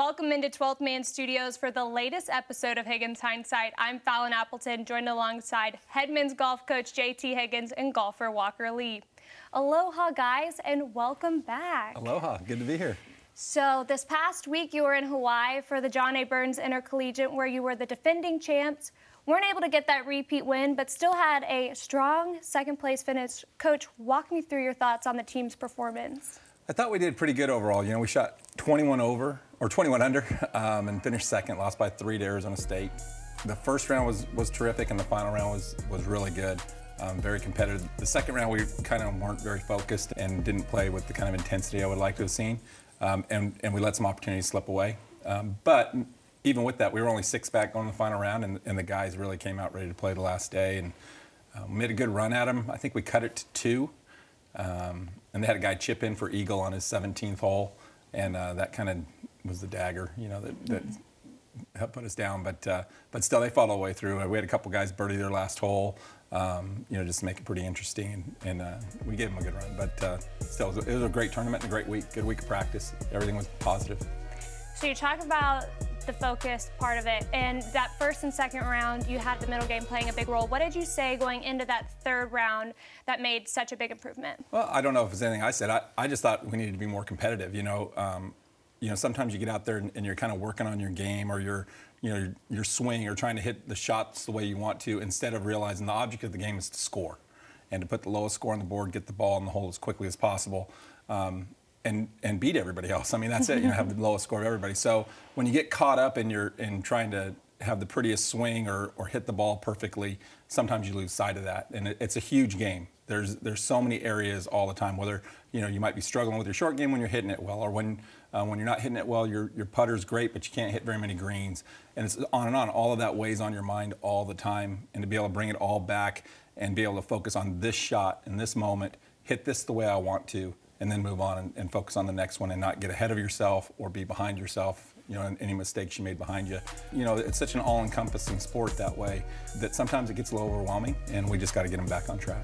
Welcome into 12th Man Studios for the latest episode of Higgins Hindsight. I'm Fallon Appleton, joined alongside head men's golf coach JT Higgins and golfer Walker Lee. Aloha, guys, and welcome back. Aloha, good to be here. So this past week you were in Hawaii for the John A. Burns Intercollegiate, where you were the defending champs. Weren't able to get that repeat win, but still had a strong second place finish. Coach, walk me through your thoughts on the team's performance. I thought we did pretty good overall. You know, we shot 21 under and finished second, lost by 3 to Arizona State. The first round was terrific, and the final round was really good. Very competitive. The second round, we kind of weren't very focused and didn't play with the kind of intensity I would like to have seen, and we let some opportunities slip away. But even with that, we were only 6 back going the final round, and the guys really came out ready to play the last day, and made a good run at them. I think we cut it to 2. And they had a guy chip in for eagle on his 17th hole, and that kind of was the dagger, you know, that helped put us down. But still, they fought all the way through. We had a couple guys birdie their last hole, you know, just to make it pretty interesting, and we gave them a good run. But still, it was a great tournament and a great week, good week of practice. Everything was positive. So you talk about the focus part of it, and that first and second round, you had the middle game playing a big role. What did you say going into that third round that made such a big improvement? Well, I don't know if it's anything I said. I just thought we needed to be more competitive. You know, sometimes you get out there and you're kind of working on your game or your swing or trying to hit the shots the way you want to, instead of realizing the object of the game is to score and to put the lowest score on the board, get the ball in the hole as quickly as possible. And beat everybody else. I mean, that's it. You know, have the lowest score of everybody. So when you get caught up in trying to have the prettiest swing or hit the ball perfectly, sometimes you lose sight of that. And it's a huge game. There's so many areas all the time. Whether you might be struggling with your short game when you're hitting it well, or when you're not hitting it well, your putter's great, but you can't hit very many greens. And it's on and on. All of that weighs on your mind all the time. And to be able to bring it all back and be able to focus on this shot in this moment, hit this the way I want to, and then move on and focus on the next one and not get ahead of yourself or be behind yourself, you know, and any mistakes you made behind you. You know, it's such an all-encompassing sport that way that sometimes it gets a little overwhelming, and we just got to get them back on track.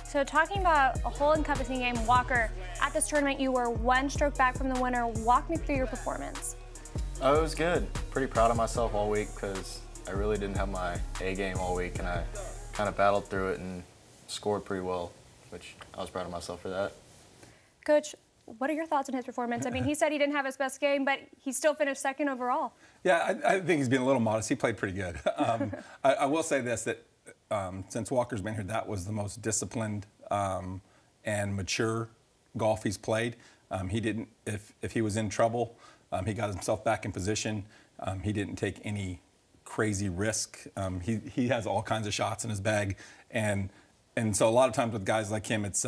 So talking about a whole encompassing game, Walker, at this tournament you were 1 stroke back from the winner. Walk me through your performance. Oh, it was good. Pretty proud of myself all week because I really didn't have my A game all week, and I kind of battled through it and scored pretty well, which I was proud of myself for that. Coach, what are your thoughts on his performance? I mean, he said he didn't have his best game, but he still finished second overall. Yeah, I think he's been a little modest. He played pretty good. I will say this, that since Walker's been here, that was the most disciplined and mature golf he's played. He didn't, if he was in trouble, he got himself back in position. He didn't take any crazy risk. He has all kinds of shots in his bag. And so a lot of times with guys like him, it's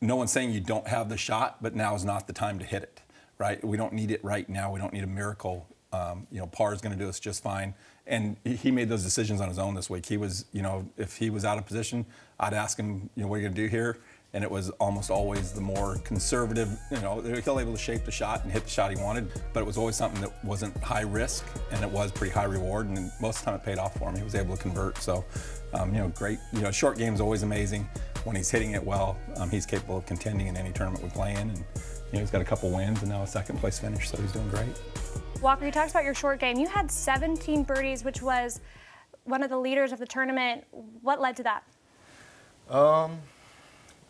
no one's saying you don't have the shot, but now is not the time to hit it, right? We don't need it right now. We don't need a miracle. You know, par is going to do us just fine. And he made those decisions on his own this week. He was, you know, if he was out of position, I'd ask him, you know, what are you going to do here? And it was almost always the more conservative, you know, he'll able to shape the shot and hit the shot he wanted, but it was always something that wasn't high risk, and it was pretty high reward, and most of the time it paid off for him. He was able to convert. So, you know, great. You know, short game is always amazing. When he's hitting it well, he's capable of contending in any tournament we play in, and you know, he's got a couple wins and now a second place finish, so he's doing great. Walker, you talked about your short game. You had 17 birdies, which was one of the leaders of the tournament. What led to that?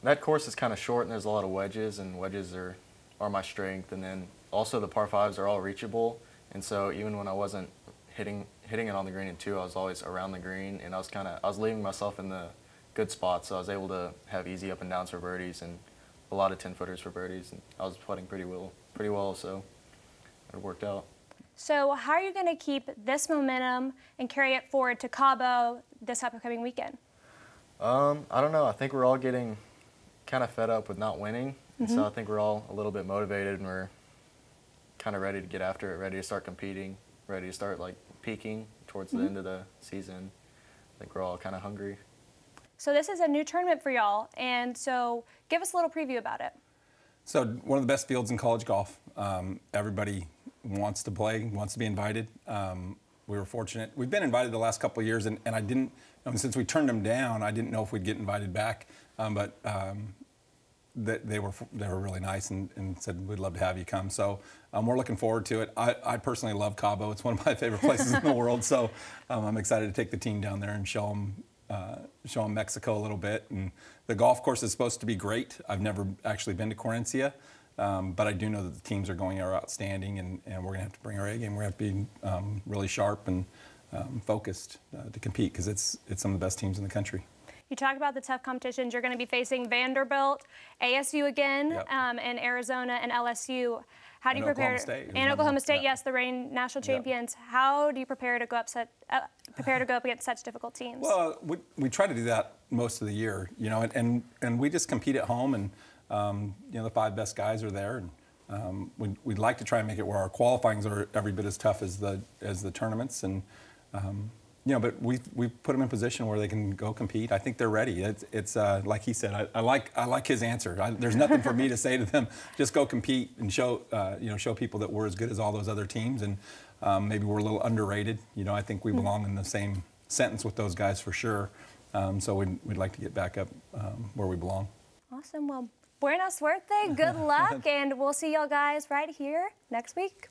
That course is kind of short, and there's a lot of wedges, and wedges are my strength. And then also the par 5s are all reachable, and so even when I wasn't hitting it on the green in 2, I was always around the green, and I was leaving myself in the good spots, so I was able to have easy up and downs for birdies and a lot of 10-footers for birdies, and I was putting pretty well, so it worked out. So how are you going to keep this momentum and carry it forward to Cabo this upcoming weekend? I don't know. I think we're all getting kind of fed up with not winning, and so I think we're all a little bit motivated, and we're kind of ready to get after it, ready to start competing, ready to start like peaking towards the end of the season. I think we're all kind of hungry. So this is a new tournament for y'all, and so give us a little preview about it. So one of the best fields in college golf. Everybody wants to play, wants to be invited. We were fortunate. We've been invited the last couple of years, and I didn't, since we turned them down, I didn't know if we'd get invited back. But they were really nice and said we'd love to have you come. So we're looking forward to it. I personally love Cabo. It's one of my favorite places in the world. So I'm excited to take the team down there and show them Mexico a little bit. And the golf course is supposed to be great. I've never actually been to Corencia, but I do know that the teams are outstanding, and we're going to have to bring our A game. We're going to have to be really sharp and focused to compete because it's some of the best teams in the country. You talk about the tough competitions. You're going to be facing Vanderbilt, ASU again, Yep. And Arizona and LSU. How do you prepare? Oklahoma State. And Oklahoma State, Yep. yes, the reigning national champions. Yep. How do you prepare to go up against such difficult teams? Well, we try to do that most of the year, and we just compete at home, and the 5 best guys are there, and we'd like to try and make it where our qualifyings are every bit as tough as the tournaments, and but we put them in position where they can go compete. I think they're ready. It's like he said. I like his answer. There's nothing for me to say to them. Just go compete and show people that we're as good as all those other teams, and maybe we're a little underrated. I think we belong in the same sentence with those guys for sure. So we'd like to get back up where we belong. Awesome. Well, buena suerte. Good luck, and we'll see y'all guys right here next week.